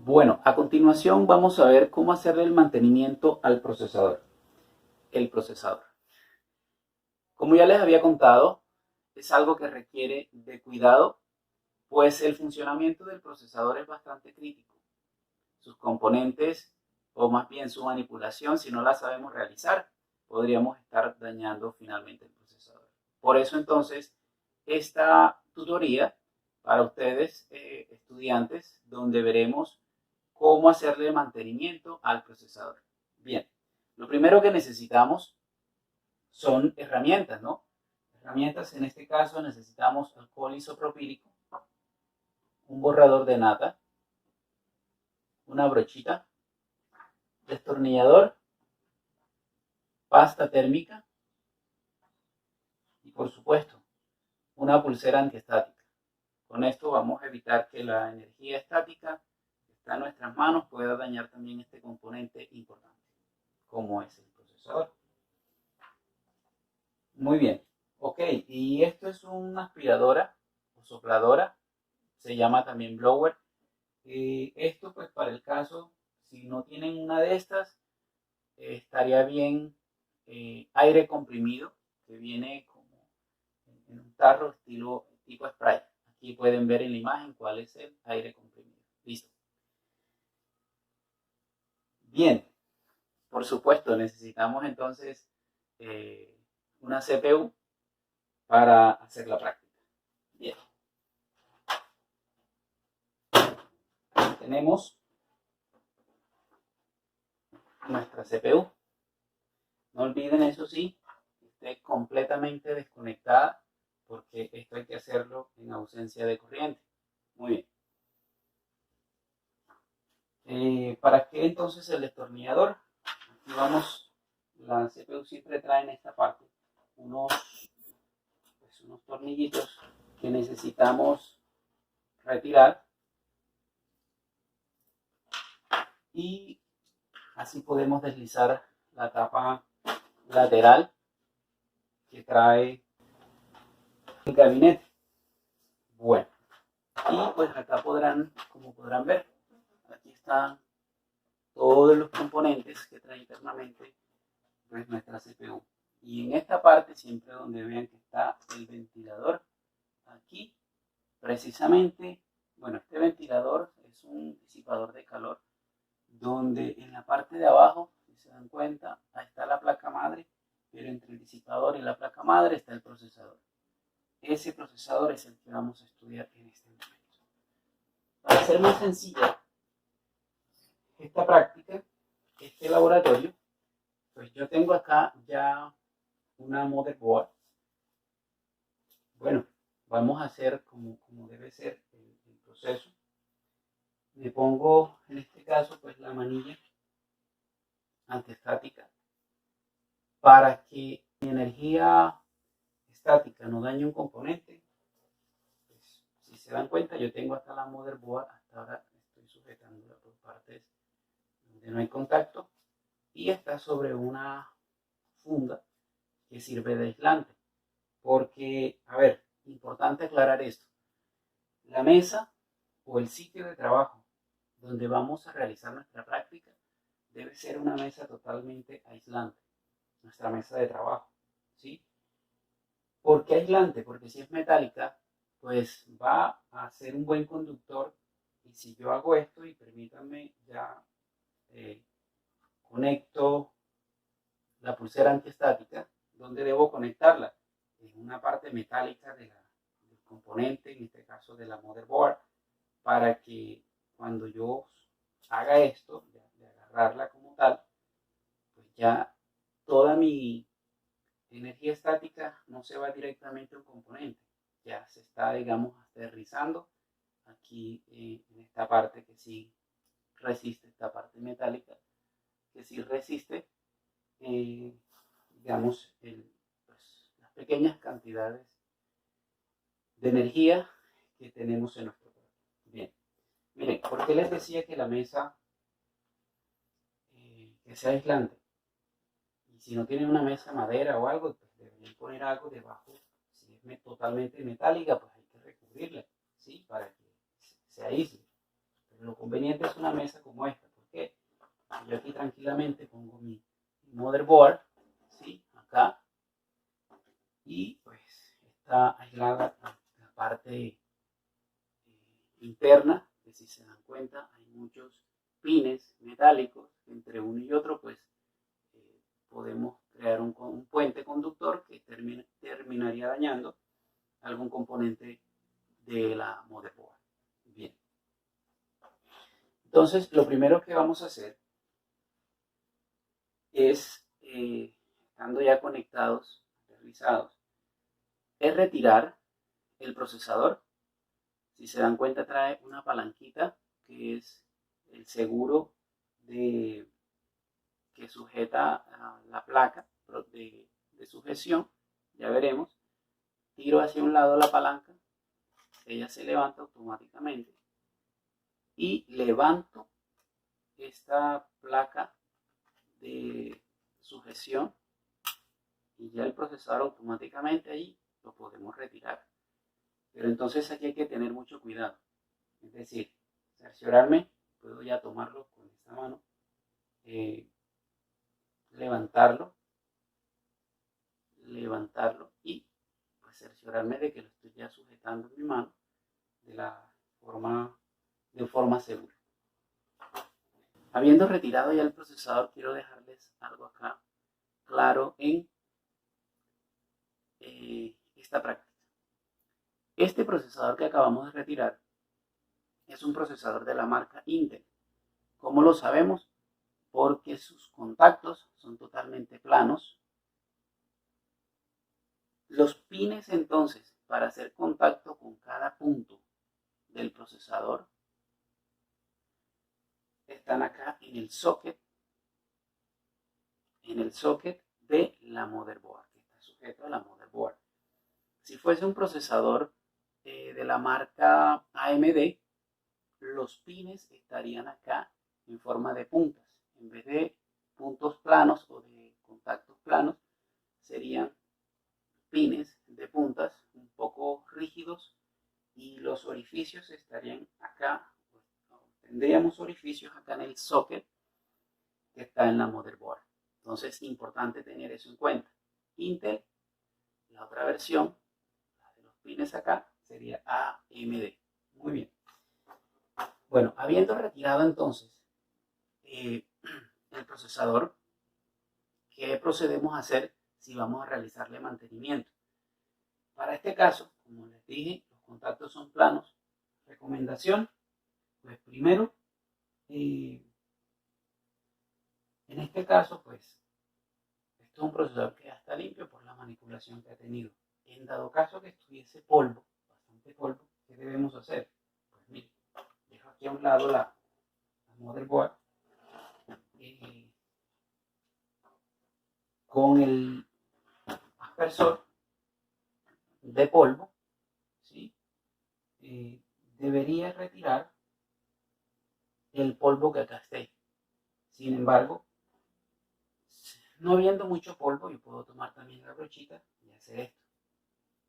Bueno, a continuación vamos a ver cómo hacerle el mantenimiento al procesador. El procesador. Como ya les había contado, es algo que requiere de cuidado, pues el funcionamiento del procesador es bastante crítico. Sus componentes, o más bien su manipulación, si no la sabemos realizar, podríamos estar dañando finalmente el procesador. Por eso entonces, esta tutoría para ustedes, estudiantes, donde veremos cómo hacerle mantenimiento al procesador. Bien, lo primero que necesitamos son herramientas, ¿no? Herramientas, en este caso necesitamos alcohol isopropílico, un borrador de nata, una brochita, destornillador, pasta térmica y por supuesto una pulsera antiestática. Con esto vamos a evitar que la energía estática que está en nuestras manos pueda dañar también este componente importante, como es el procesador. Muy bien, ok, y esto es una aspiradora o sopladora, se llama también blower. Esto pues para el caso, si no tienen una de estas, estaría bien aire comprimido, que viene como en un tarro estilo tipo spray. Aquí pueden ver en la imagen cuál es el aire comprimido. Listo. Bien, por supuesto necesitamos entonces una CPU para hacer la práctica. Bien. Tenemos nuestra CPU. No olviden, eso sí, que esté completamente desconectada, porque esto hay que hacerlo en ausencia de corriente. Muy bien. ¿Para qué entonces el destornillador? Aquí vamos, la CPU siempre trae en esta parte unos tornillitos que necesitamos retirar y así podemos deslizar la tapa lateral que trae el gabinete. Bueno, y pues acá como podrán ver, aquí están todos los componentes que trae internamente pues nuestra CPU. Y en esta parte, siempre donde vean que está el ventilador, aquí precisamente, bueno, este ventilador es un disipador de calor, donde en la parte de abajo, si se dan cuenta, ahí está la placa madre, pero entre el disipador y la placa madre está el procesador. Ese procesador es el que vamos a estudiar en este momento. Para hacer más sencilla esta práctica, este laboratorio, pues yo tengo acá ya una motherboard. Bueno, vamos a hacer como debe ser el proceso. Me pongo, en este caso, pues la manilla antiestática para que mi energía estática no dañe un componente. Pues, si se dan cuenta, yo tengo hasta la motherboard, hasta ahora estoy sujetándola por partes donde no hay contacto y está sobre una funda que sirve de aislante. Porque, a ver, importante aclarar esto. La mesa o el sitio de trabajo donde vamos a realizar nuestra práctica debe ser una mesa totalmente aislante, nuestra mesa de trabajo, ¿sí? ¿Por qué aislante? Porque si es metálica, pues va a ser un buen conductor, y si yo hago esto, y permítanme ya conecto la pulsera antiestática, ¿dónde debo conectarla? En una parte metálica del componente, en este caso de la motherboard, para que cuando yo haga esto, de agarrarla como tal, pues ya toda mi energía estática no se va directamente a un componente, ya se está, digamos, aterrizando aquí en esta parte que sí resiste, esta parte metálica que sí resiste, digamos, pues, las pequeñas cantidades de energía que tenemos en nuestro cuerpo. Bien, miren, ¿por qué les decía que la mesa que sea aislante? Y si no tienen una mesa de madera o algo, pues deberían poner algo debajo. Si es totalmente metálica, pues hay que recubrirla, ¿sí? Para que se aísle. lo conveniente es una mesa como esta, porque yo aquí tranquilamente pongo mi motherboard, ¿sí? Acá, y pues está aislada la parte interna, que si se dan cuenta hay muchos pines metálicos entre uno y otro, pues podemos crear un puente conductor que terminaría dañando algún componente de la motherboard. Bien. Entonces, lo primero que vamos a hacer es, estando ya conectados, aterrizados, es retirar el procesador. Si se dan cuenta, trae una palanquita que es el seguro que sujeta a la placa de sujeción. Ya veremos. Tiro hacia un lado la palanca, ella se levanta automáticamente y levanto esta placa de sujeción y ya el procesador automáticamente ahí lo podemos retirar. Pero entonces aquí hay que tener mucho cuidado. Es decir, cerciorarme, puedo ya tomarlo con esta mano, levantarlo y pues cerciorarme de que lo estoy ya sujetando en mi mano de forma segura. Habiendo retirado ya el procesador, quiero dejarles algo acá claro en esta práctica. Este procesador que acabamos de retirar es un procesador de la marca Intel. ¿Cómo lo sabemos? Porque sus contactos son totalmente planos. Los pines entonces para hacer contacto con cada punto del procesador están acá en el socket de la motherboard, que está sujeto a la motherboard. Si fuese un procesador de la marca AMD, los pines estarían acá en forma de puntas. En vez de puntos planos o de contactos planos, serían pines de puntas un poco rígidos y los orificios estarían acá. Tendríamos orificios acá en el socket que está en la motherboard. Entonces es importante tener eso en cuenta. Intel, la otra versión, la de los pines acá, sería AMD. Muy bien. Bueno, habiendo retirado entonces el procesador, ¿qué procedemos a hacer si vamos a realizarle mantenimiento? Para este caso, como les dije, los contactos son planos. Recomendación, pues primero, en este caso, pues, esto es un procesador que ya está limpio por la manipulación que ha tenido. En dado caso que estuviese polvo, bastante polvo, ¿qué debemos hacer? Pues mire, dejo aquí a un lado la motherboard con el aspersor de polvo, ¿sí? Debería retirar el polvo que acá esté. Sin embargo, no viendo mucho polvo, yo puedo tomar también la brochita y hacer esto.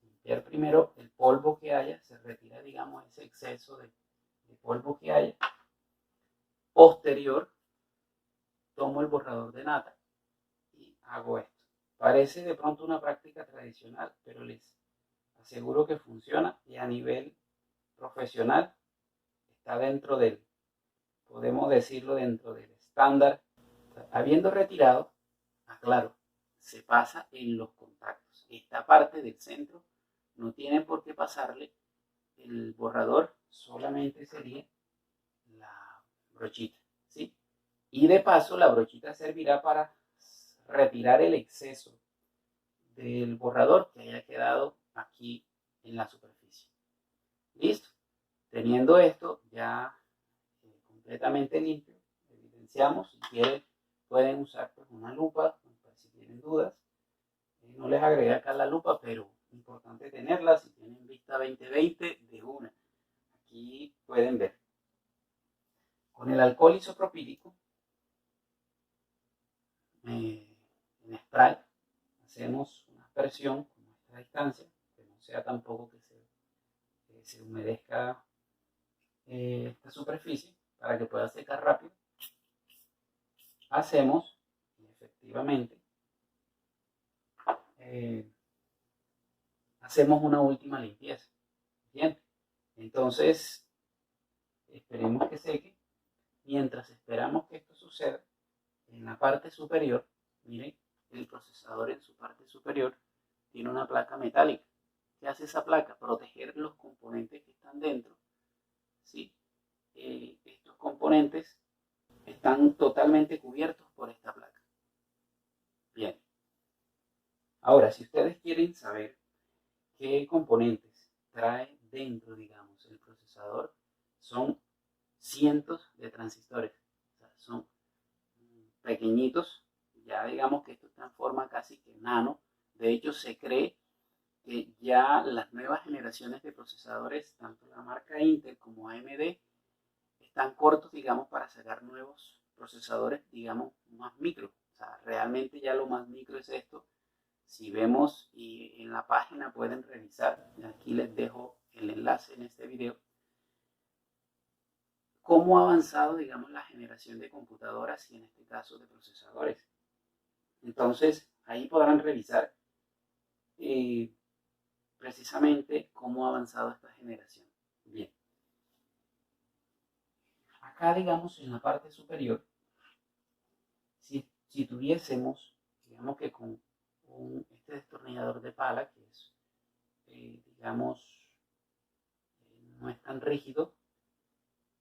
Limpiar primero el polvo que haya, se retira, digamos, ese exceso de polvo que haya. Posterior, tomo el borrador de nata y hago esto. Parece de pronto una práctica tradicional, pero les aseguro que funciona y a nivel profesional está dentro del, podemos decirlo, dentro del estándar. Habiendo retirado, aclaro, se pasa en los contactos. Esta parte del centro no tiene por qué pasarle el borrador, solamente sería la brochita, ¿sí? Y de paso la brochita servirá para retirar el exceso del borrador que haya quedado aquí en la superficie. Listo. Teniendo esto ya completamente limpio, evidenciamos. Si quieren pueden usar pues, una lupa si tienen dudas. No les agregué acá la lupa, pero importante tenerla. Si tienen vista 20/20 de una. Aquí pueden ver. Con el alcohol isopropílico en spray hacemos una aspersión con nuestra distancia, que no sea tampoco que se humedezca esta superficie. para que pueda secar rápido, hacemos efectivamente hacemos una última limpieza. Bien, entonces esperemos que seque. Mientras esperamos que esto suceda, en la parte superior, miren, el procesador en su parte superior tiene una placa metálica. ¿Qué hace esa placa? Proteger los componentes que están dentro. ¿Sí? Estos componentes están totalmente cubiertos por esta placa. Bien. Ahora, si ustedes quieren saber qué componentes trae dentro, digamos, el procesador, son cientos de transistores. O sea, son pequeñitos. Ya digamos que esto está en forma casi que nano. De hecho, se cree que ya las nuevas generaciones de procesadores, tanto la marca Intel como AMD, están cortos, digamos, para sacar nuevos procesadores, digamos, más micro. O sea, realmente ya lo más micro es esto. Si vemos y en la página pueden revisar, aquí les dejo el enlace en este video, cómo ha avanzado, digamos, la generación de computadoras y en este caso de procesadores. Entonces, ahí podrán revisar precisamente cómo ha avanzado esta generación. Bien. Acá, digamos, en la parte superior, si tuviésemos, digamos que con este destornillador de pala, que es, digamos, no es tan rígido,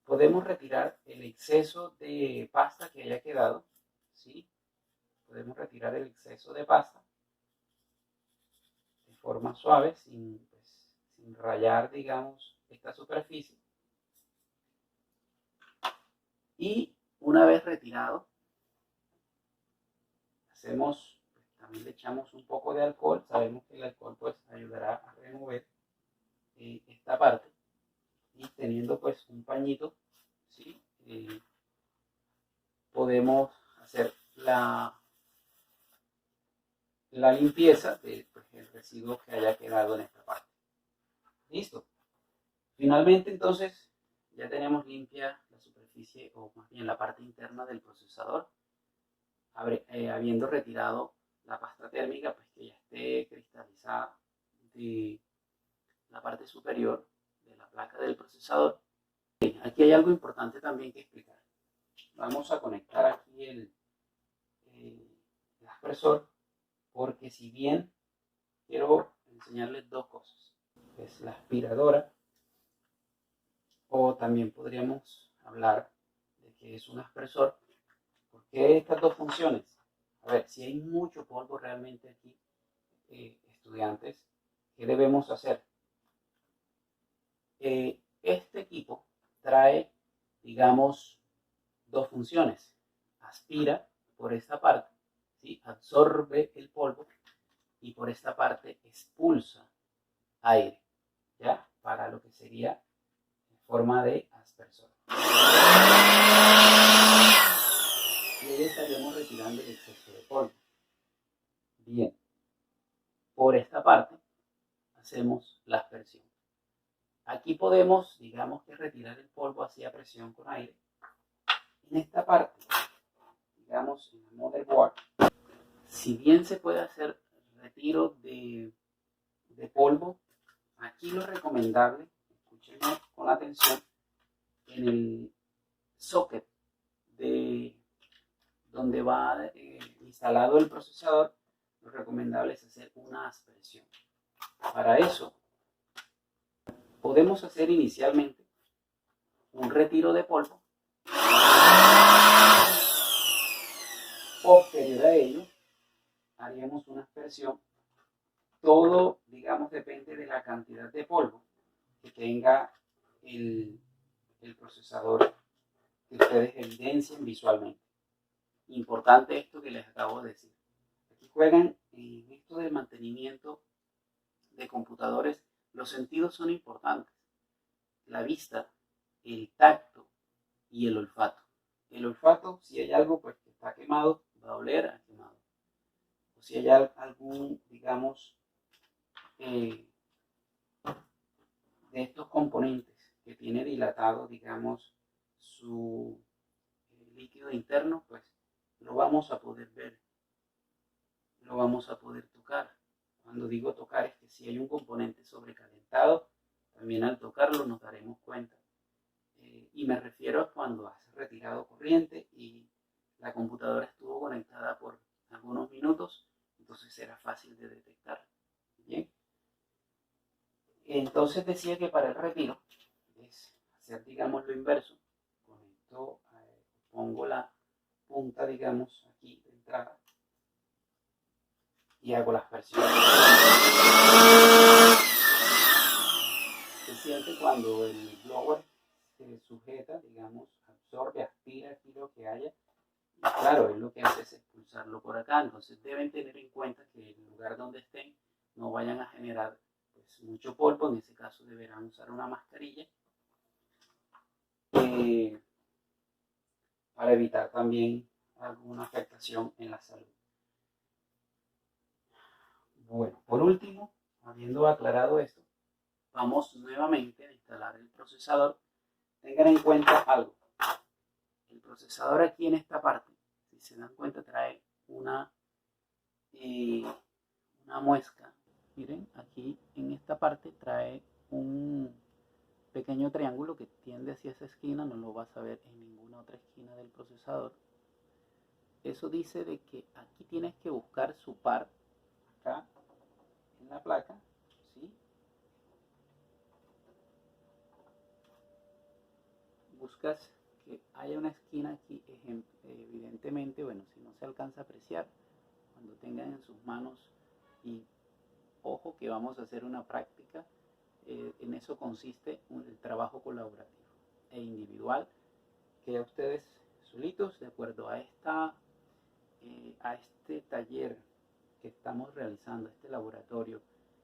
podemos retirar el exceso de pasta que haya quedado, ¿sí? Podemos retirar el exceso de pasta de forma suave, sin rayar, digamos, esta superficie. Y una vez retirado, hacemos, también le echamos un poco de alcohol. Sabemos que el alcohol pues ayudará a remover esta parte. Y teniendo pues un pañito, ¿sí? Podemos hacer la limpieza del residuo que haya quedado en esta parte. Listo. Finalmente, entonces, ya tenemos limpia la superficie, o más bien la parte interna del procesador, habiendo retirado la pasta térmica, pues que ya esté cristalizada de la parte superior de la placa del procesador. Aquí hay algo importante también que explicar. Vamos a conectar aquí el aspersor, porque si bien quiero enseñarles dos cosas, es la aspiradora, o también podríamos hablar de que es un aspersor. ¿Por qué estas dos funciones? A ver, si hay mucho polvo realmente aquí, estudiantes, ¿qué debemos hacer? Este equipo trae, digamos, dos funciones. Aspira por esta parte, ¿sí? Absorbe el polvo, y por esta parte expulsa aire, ¿ya? Para lo que sería en forma de aspersor. Y ahí estaríamos retirando el exceso de polvo. Bien, por esta parte hacemos la aspersión. Aquí podemos, digamos que retirar el polvo así a presión con aire. En esta parte, digamos en el motherboard, si bien se puede hacer retiro de polvo, aquí lo recomendable, escúchenme con atención, en el socket de donde va instalado el procesador, lo recomendable es hacer una aspersión. Para eso, podemos hacer inicialmente un retiro de polvo. Posterior a ello, haríamos una aspersión. Todo, digamos, depende de la cantidad de polvo que tenga el procesador que ustedes evidencien visualmente. Importante esto que les acabo de decir. Aquí juegan en esto del mantenimiento de computadores, los sentidos son importantes. La vista, el tacto y el olfato. El olfato, si hay algo pues que está quemado, va a oler a quemado. O si hay algún, digamos, de estos componentes que tiene dilatado, digamos, su líquido interno, pues lo vamos a poder ver, lo vamos a poder tocar. Cuando digo tocar es que si hay un componente sobrecalentado, también al tocarlo nos daremos cuenta. Y me refiero a cuando has retirado corriente y la computadora estuvo conectada por algunos minutos, entonces será fácil de detectar. Bien. Entonces decía que para el retiro es hacer, digamos, lo inverso. Con esto pongo la punta, digamos, aquí de entrada y hago las presiones. Se siente cuando el blower se sujeta, digamos, absorbe, aspira aquí lo que haya. Y claro, él lo que hace es expulsarlo por acá. Entonces deben tener en cuenta que el lugar donde estén no vayan a generar pues, mucho polvo. En ese caso deberán usar una mascarilla para evitar también alguna afectación en la salud. Bueno, por último, habiendo aclarado esto, vamos nuevamente a instalar el procesador. Tengan en cuenta algo. El procesador aquí en esta parte, si se dan cuenta, trae una muesca. Miren, aquí en esta parte trae un pequeño triángulo que tiende hacia esa esquina. No lo vas a ver en ninguna otra esquina del procesador. Eso dice de que aquí tienes que buscar su par acá en la placa, ¿sí? Buscas que haya una esquina aquí, evidentemente, bueno, si no se alcanza a apreciar, cuando tengan en sus manos, y ojo que vamos a hacer una práctica, en eso consiste el trabajo colaborativo e individual, que ustedes solitos, de acuerdo a este taller que estamos realizando, este laboratorio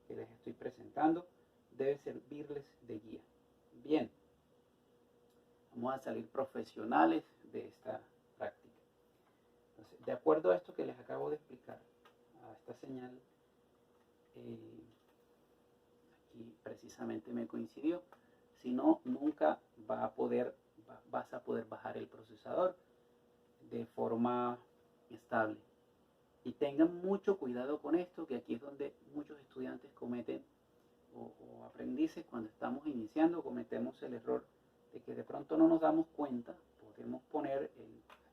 que les estoy presentando, debe servirles de guía. Bien, vamos a salir profesionales de esta práctica. Entonces, de acuerdo a esto que les acabo de explicar, a esta señal, aquí precisamente me coincidió, si no, nunca vas a poder bajar el procesador de forma estable. Y tengan mucho cuidado con esto, que aquí es donde muchos estudiantes cometen, o aprendices, cuando estamos iniciando, cometemos el error de que de pronto no nos damos cuenta, podemos poner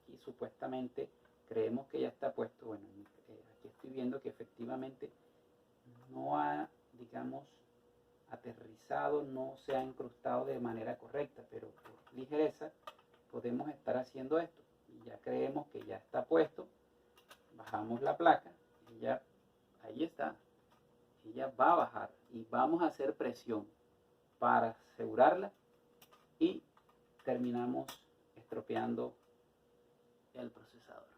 aquí supuestamente, creemos que ya está puesto, bueno, aquí estoy viendo que efectivamente no ha, digamos, aterrizado, no se ha incrustado de manera correcta, pero por ligereza podemos estar haciendo esto, y ya creemos que ya está puesto, bajamos la placa, y ya, ahí está, ella va a bajar, y vamos a hacer presión para asegurarla, y terminamos estropeando el procesador.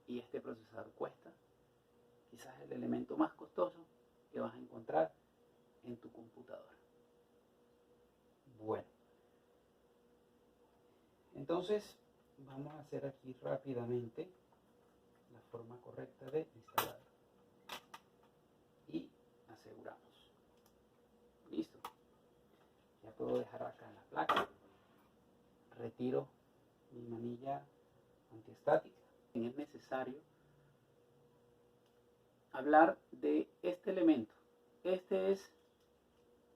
Y este procesador cuesta quizás el elemento más costoso que vas a encontrar en tu computadora. Bueno, entonces vamos a hacer aquí rápidamente la forma correcta de instalar y aseguramos. Listo. Ya puedo dejar acá la placa. Retiro mi manilla antiestática. Es necesario hablar de este elemento. Este es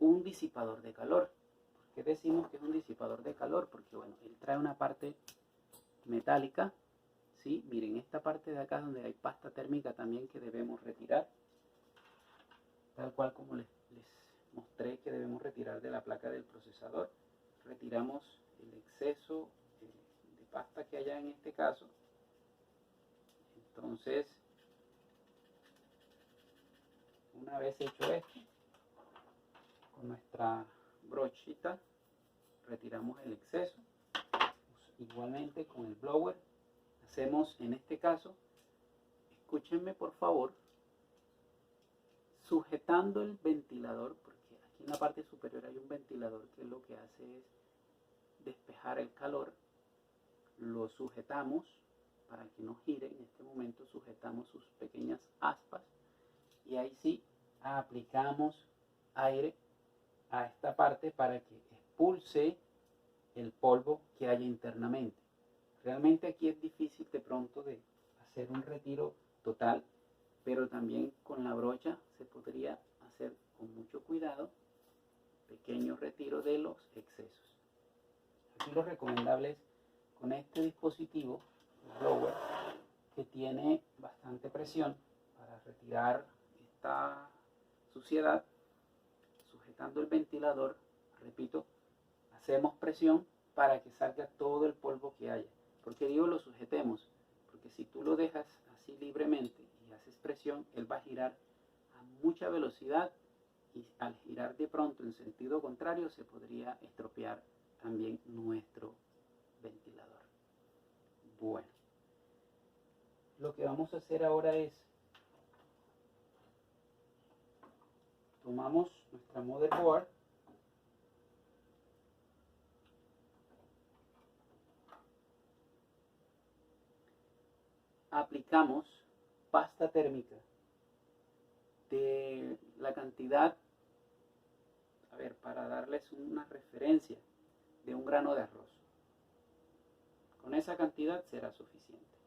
un disipador de calor. ¿Por qué decimos que es un disipador de calor? Porque bueno, él trae una parte metálica, ¿sí? Miren, esta parte de acá donde hay pasta térmica también que debemos retirar, tal cual como les mostré que debemos retirar de la placa del procesador. Retiramos el exceso de pasta que haya en este caso. Entonces, una vez hecho esto, con nuestra brochita retiramos el exceso. Igualmente con el blower hacemos, en este caso, escúchenme por favor, sujetando el ventilador, porque aquí en la parte superior hay un ventilador que lo que hace es despejar el calor. Lo sujetamos para que no gire. En este momento sujetamos sus pequeñas aspas y ahí sí aplicamos aire a esta parte para que expulse el polvo que haya internamente. Realmente aquí es difícil de pronto de hacer un retiro total, pero también con la brocha se podría hacer con mucho cuidado pequeño retiro de los excesos. Aquí lo recomendable es con este dispositivo, el blower, que tiene bastante presión para retirar esta suciedad, sujetando el ventilador, repito, hacemos presión para que salga todo el polvo que haya. ¿Por qué digo lo sujetemos? Porque si tú lo dejas así libremente y haces presión, él va a girar a mucha velocidad y al girar de pronto en sentido contrario se podría estropear también nuestro ventilador. Bueno, lo que vamos a hacer ahora es tomamos nuestra motherboard, aplicamos pasta térmica de la cantidad, a ver, para darles una referencia, de un grano de arroz. Con esa cantidad será suficiente.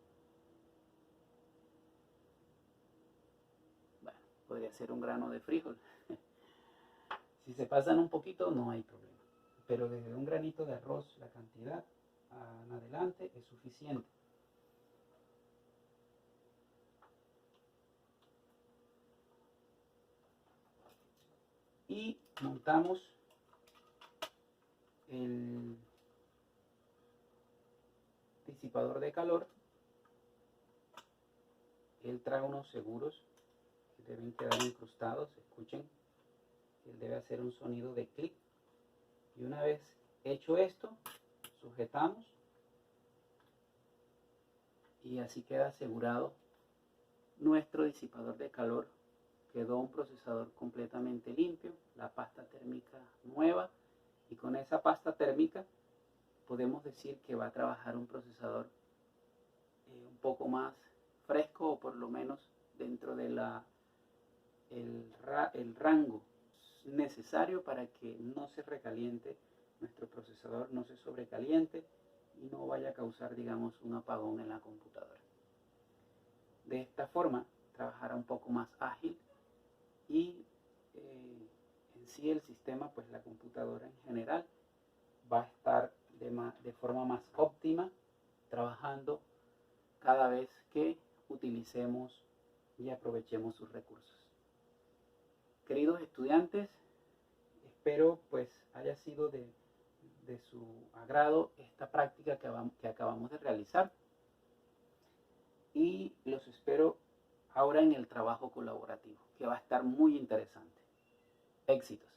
Bueno, podría ser un grano de frijol. Si se pasan un poquito no hay problema, pero desde un granito de arroz la cantidad en adelante es suficiente. Y montamos el disipador de calor. Él trae unos seguros que deben quedar incrustados. Escuchen, él debe hacer un sonido de clic. Y una vez hecho esto, sujetamos y así queda asegurado nuestro disipador de calor. Quedó un procesador completamente limpio, la pasta térmica nueva, y con esa pasta térmica podemos decir que va a trabajar un procesador un poco más fresco, o por lo menos dentro de el rango necesario para que no se recaliente nuestro procesador, no se sobrecaliente y no vaya a causar, digamos, un apagón en la computadora. De esta forma trabajará un poco más ágil y en sí el sistema, pues la computadora en general va a estar de forma más óptima trabajando cada vez que utilicemos y aprovechemos sus recursos. Queridos estudiantes, espero pues haya sido de su agrado esta práctica que acabamos de realizar, y los espero ahora en el trabajo colaborativo, que va a estar muy interesante. Éxitos.